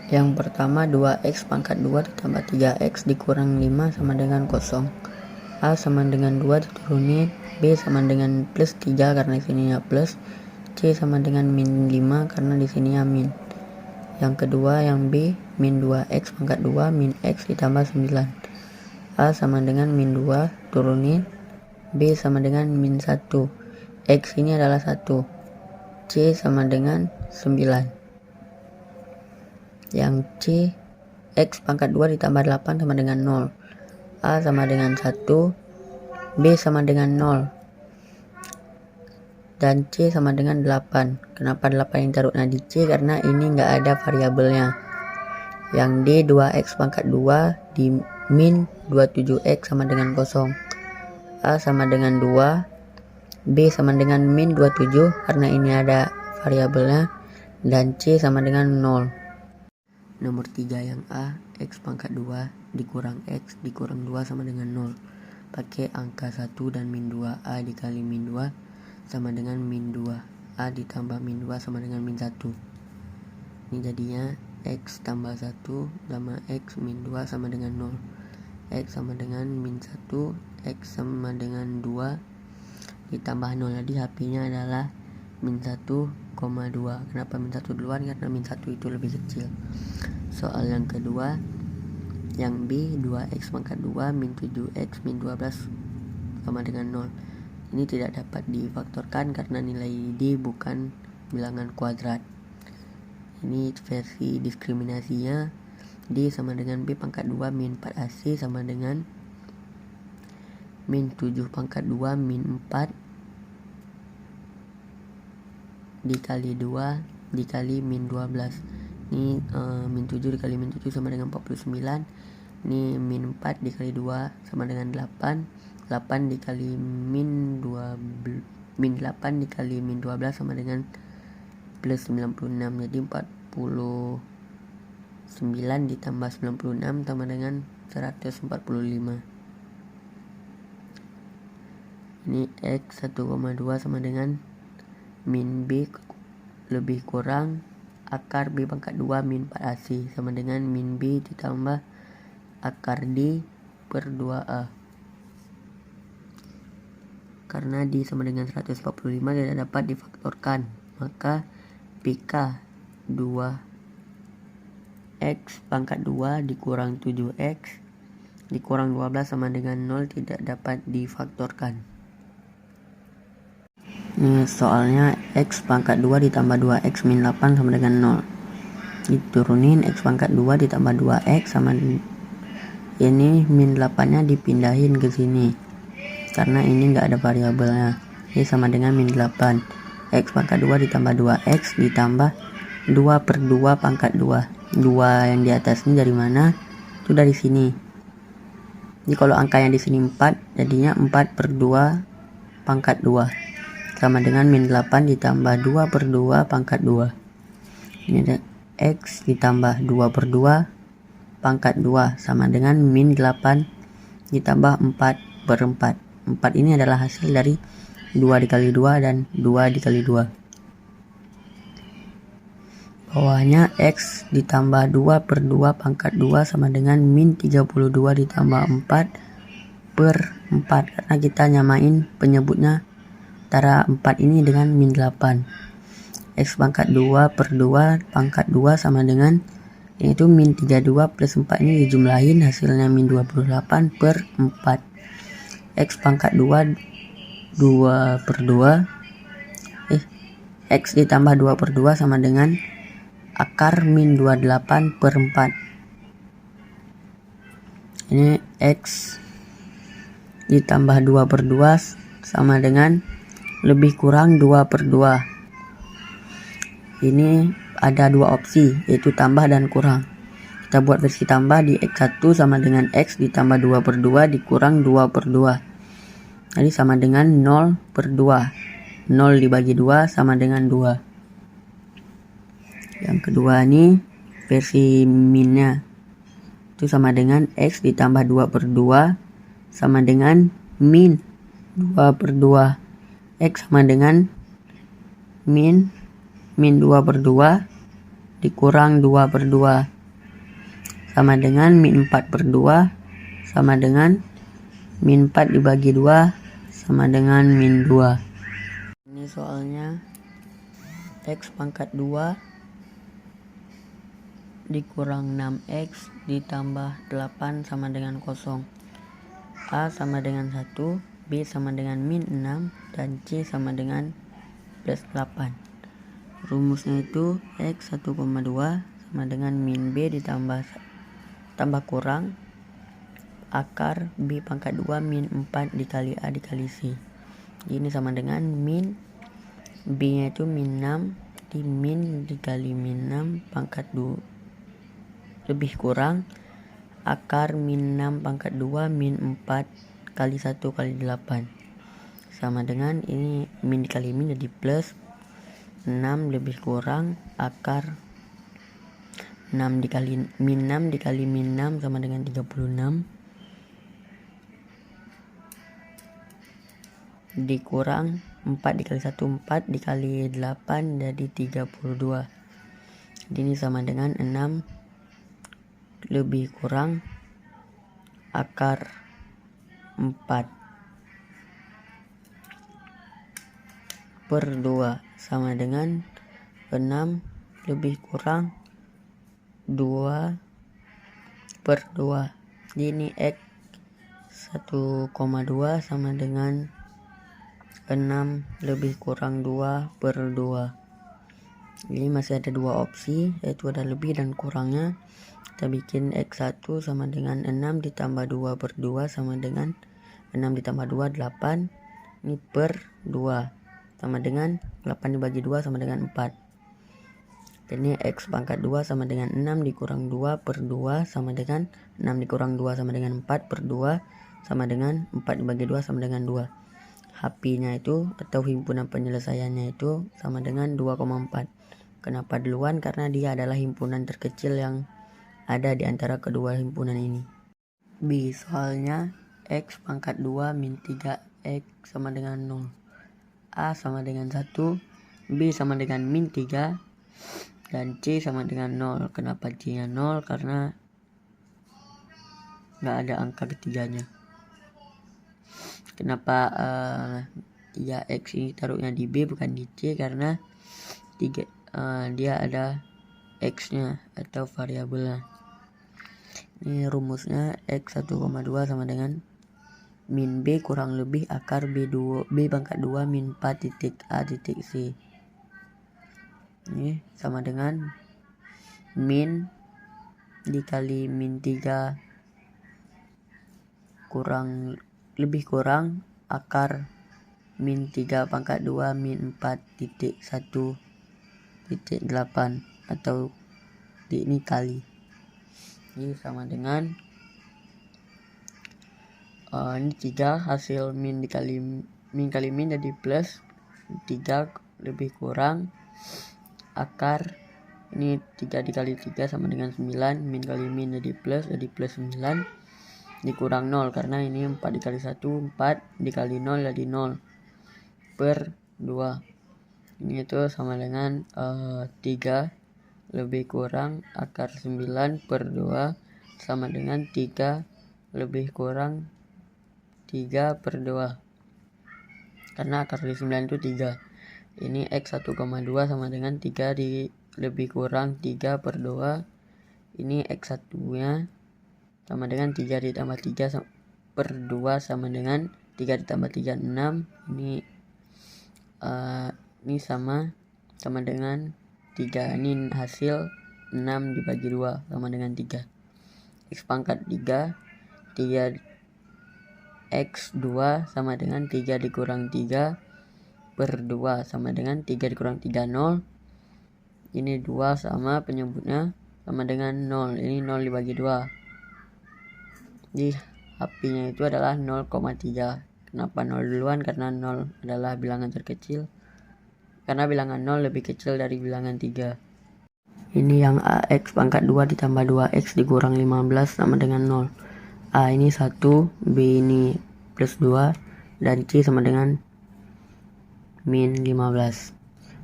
Yang pertama 2x pangkat 2 ditambah 3x dikurang 5 sama dengan 0. A sama dengan 2 diturunin, B sama dengan plus 3 karena di sini ya plus, C sama dengan min 5 karena di sini ya min. Yang kedua yang B min 2x pangkat 2 min x ditambah 9. A sama dengan min 2 turunin, B sama dengan min 1, x ini adalah 1, C sama dengan 9. Yang C x pangkat 2 ditambah 8 sama dengan 0. A sama dengan 1, B sama dengan 0, dan C sama dengan 8. Kenapa 8 yang taruhnya di C? Karena ini nggak ada variabelnya. Yang D 2x pangkat 2 di min 27x sama dengan 0. A sama dengan 2, B sama dengan min 27 karena ini ada variabelnya, dan C sama dengan 0. Nomor 3 yang A, x pangkat 2 dikurang x dikurang 2 sama dengan 0. Pakai angka 1 dan min 2, A dikali min 2 sama dengan min 2. A ditambah min 2 sama dengan min 1. Ini jadinya x tambah 1 sama x min 2 sama dengan 0. X sama dengan min 1, x sama dengan 2 ditambah 0. Jadi HP-nya adalah min 1,2. Kenapa min 1 duluan? Karena min 1 itu lebih kecil. Soal yang kedua yang B 2x pangkat 2 min 7x min 12 sama dengan 0. Ini tidak dapat difaktorkan karena nilai D bukan bilangan kuadrat. Ini versi diskriminasinya. D sama dengan B pangkat 2 min 4AC sama dengan min 7 pangkat 2 min 4 dikali 2 dikali min 12. Ini min 7 dikali min 7 sama dengan 49. Ini min 4 dikali 2 sama dengan 8. 8 dikali min 8 dikali min 12 sama dengan plus 96. Jadi 49 ditambah 96 sama dengan 145. Ini x 1,2 sama dengan min b lebih kurang akar b pangkat 2 min 4ac sama dengan min b ditambah akar d per 2a. Karena d sama dengan 145 tidak dapat difaktorkan, maka pk 2x pangkat 2 dikurang 7x dikurang 12 sama dengan 0 tidak dapat difaktorkan. Ini soalnya x pangkat 2 ditambah 2x min 8 sama dengan 0. Diturunin x pangkat 2 ditambah 2x sama ini min 8 nya dipindahin ke sini karena ini enggak ada variabelnya. Ini sama dengan min 8. X pangkat 2 ditambah 2x ditambah 2 per 2 pangkat 2. 2 yang di atas ini dari mana? Itu dari sini. Jadi kalau angkanya di sini 4, jadinya 4 per 2 pangkat 2 sama dengan min 8 ditambah 2 per 2 pangkat 2. Ini ada x ditambah 2 per 2 pangkat 2 sama dengan min 8 ditambah 4 per 4. 4 ini adalah hasil dari 2 dikali 2 dan 2 dikali 2. Bawahnya x ditambah 2 per 2 pangkat 2 sama dengan min 32 ditambah 4 per 4. Karena kita nyamain penyebutnya antara 4 ini dengan min 8. X pangkat 2 per 2 pangkat 2 sama dengan yaitu min 32 plus 4 ini dijumlahin hasilnya min 28 per 4. X pangkat 2 per 2 x ditambah 2 per 2 sama dengan akar min 28 per 4. Ini x ditambah 2 per 2 sama dengan lebih kurang 2 per 2. Ini ada dua opsi, yaitu tambah dan kurang. Kita buat versi tambah di x1 sama dengan x ditambah 2 per 2 dikurang 2 per 2. Jadi sama dengan 0 per 2. 0 dibagi 2 sama dengan 2. Yang kedua ini versi minnya. Itu sama dengan x ditambah 2 per 2 sama dengan min 2 per 2. X sama dengan min 2 per 2 dikurang 2 per 2 sama dengan min 4 per 2 sama dengan min 4 dibagi 2 sama dengan min 2. Ini soalnya X pangkat 2 dikurang 6X ditambah 8 sama dengan 0. A sama dengan 1, B sama dengan min 6, dan C sama dengan plus 8. Rumusnya itu X 1,2 sama dengan min B ditambah kurang akar B pangkat 2 min 4 dikali A dikali C. Ini sama dengan min B nya itu min 6 di min dikali min 6 pangkat 2 lebih kurang akar min 6 pangkat 2 min 4 kali 1 kali 8 sama dengan ini min dikali min jadi plus 6 lebih kurang akar 6 dikali min 6 dikali min 6 sama dengan 36 dikurang 4 dikali 1 4 dikali 8 jadi 32. Ini sama dengan 6 lebih kurang akar 4 per 2 sama dengan 6 lebih kurang 2 per 2. Ini X 1,2 sama dengan 6 lebih kurang 2 per 2. Ini masih ada dua opsi, yaitu ada lebih dan kurangnya. Kita bikin X1 sama dengan 6 ditambah 2 per 2 sama dengan 6 ditambah 2 8. Ini per 2 sama dengan 8 dibagi 2 sama dengan 4. Ini X pangkat 2 sama dengan 6 dikurang 2 per 2 sama dengan 6 dikurang 2 sama dengan 4 per 2 sama dengan 4 dibagi 2 sama dengan 2. HP nya itu atau himpunan penyelesaiannya itu sama dengan 2,4. Kenapa duluan? Karena dia adalah himpunan terkecil yang ada di antara kedua himpunan ini. B. Soalnya X pangkat 2 min 3X sama dengan 0. A sama dengan 1, B sama dengan min 3, dan C sama dengan 0. Kenapa C nya 0? Karena nggak ada angka ketiganya. Kenapa 3X ini taruhnya di B bukan di C? Karena dia ada X nya atau variabelnya. Ini rumusnya X 1,2 sama dengan min B kurang lebih akar B pangkat 2 min 4 titik A titik C. Ini sama dengan min dikali min 3 lebih kurang akar min 3 pangkat 2 min 4 titik 1 titik 8 atau ini kali. Ini sama dengan ini 3 hasil min kali min jadi plus 3 lebih kurang akar ini 3 dikali 3 sama dengan 9 min kali min jadi plus 9 dikurang 0 karena ini 4 dikali 1 4 dikali 0 jadi 0 per 2. Ini itu sama dengan 3 lebih kurang akar 9 per 2 sama dengan 3 lebih kurang 3 per 2. Karena akar dari 9 itu 3. Ini X 1,2 sama dengan 3 lebih kurang 3 per 2. Ini X1 nya sama dengan 3 ditambah 3 per 2 sama dengan 3 ditambah 3 6. Ini sama dengan 3. Ini hasil 6 dibagi 2 sama dengan 3. X pangkat 3 X2 sama dengan 3 dikurang 3 per 2 sama dengan 3 dikurang 3 0. Ini 2 sama penyebutnya sama dengan 0. Ini 0 dibagi 2. Di HP nya itu adalah 0,3. Kenapa 0 duluan? Karena 0 adalah bilangan terkecil. Karena bilangan 0 lebih kecil dari bilangan 3. Ini yang A, X pangkat 2 ditambah 2X dikurang 15 sama dengan 0. A ini 1, B ini plus 2, dan C sama dengan min 15.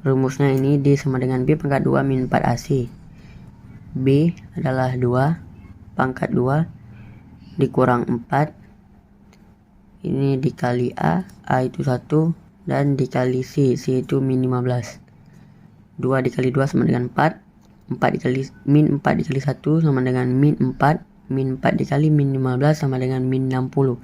Rumusnya ini D sama dengan B pangkat 2 min 4AC. B adalah 2, pangkat 2 dikurang 4, ini dikali A itu 1, dan dikali C itu min 15. 2 dikali 2 sama dengan 4, 4 dikali min 4 dikali 1 sama dengan min 4, min 4 dikali min 15 sama dengan min 60.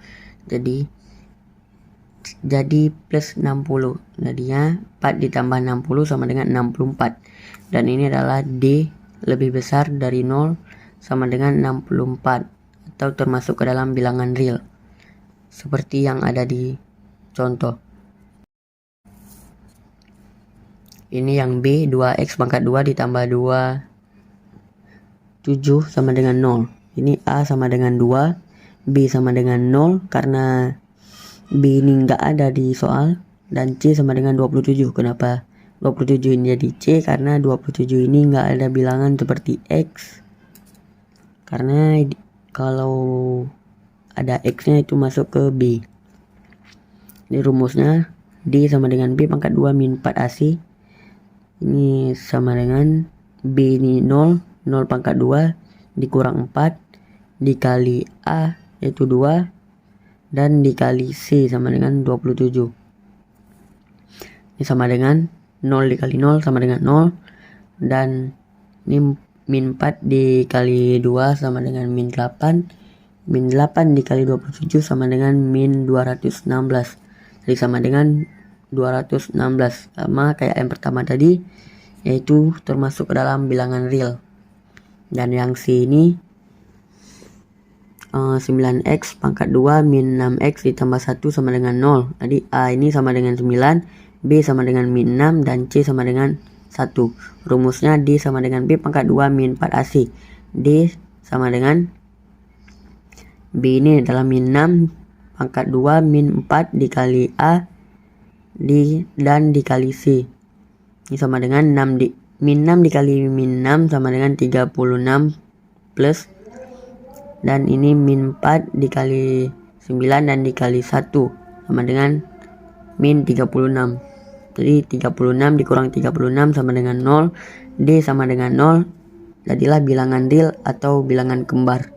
Jadi plus 60. Jadinya 4 ditambah 60 sama dengan 64. Dan ini adalah D lebih besar dari 0 sama dengan 64, atau termasuk ke dalam bilangan real, seperti yang ada di contoh. Ini yang B, 2x pangkat 2 ditambah 2, 7 sama dengan 0. Ini A sama dengan 2, B sama dengan 0 karena B ini nggak ada di soal, dan C sama dengan 27. Kenapa 27 ini jadi C? Karena 27 ini nggak ada bilangan seperti X, karena kalau ada X nya itu masuk ke B. Ini rumusnya D sama dengan B pangkat 2 min 4 AC. Ini sama dengan B ini 0, 0 pangkat 2 dikurang 4 dikali A yaitu 2, dan dikali C sama dengan 27. Ini sama dengan 0 dikali 0 sama dengan 0, dan ini min 4 dikali 2 sama dengan min 8, min 8 dikali 27 sama dengan min 216. Jadi sama dengan 216, sama kayak yang pertama tadi, yaitu termasuk ke dalam bilangan real. Dan yang C ini 9x pangkat 2 min 6x ditambah 1 sama dengan 0. Jadi A ini sama dengan 9, B sama dengan min 6, dan C sama dengan 1. Rumusnya D sama dengan B pangkat 2 min 4 AC. D sama dengan B ini adalah min 6 pangkat 2 min 4 dikali A dan dikali C. Ini sama dengan min 6 dikali min 6 sama dengan 36 plus, dan ini min 4 dikali 9 dan dikali 1 sama dengan min 36. Jadi 36 dikurang 36 sama dengan 0. D sama dengan 0. Jadilah bilangan real atau bilangan kembar.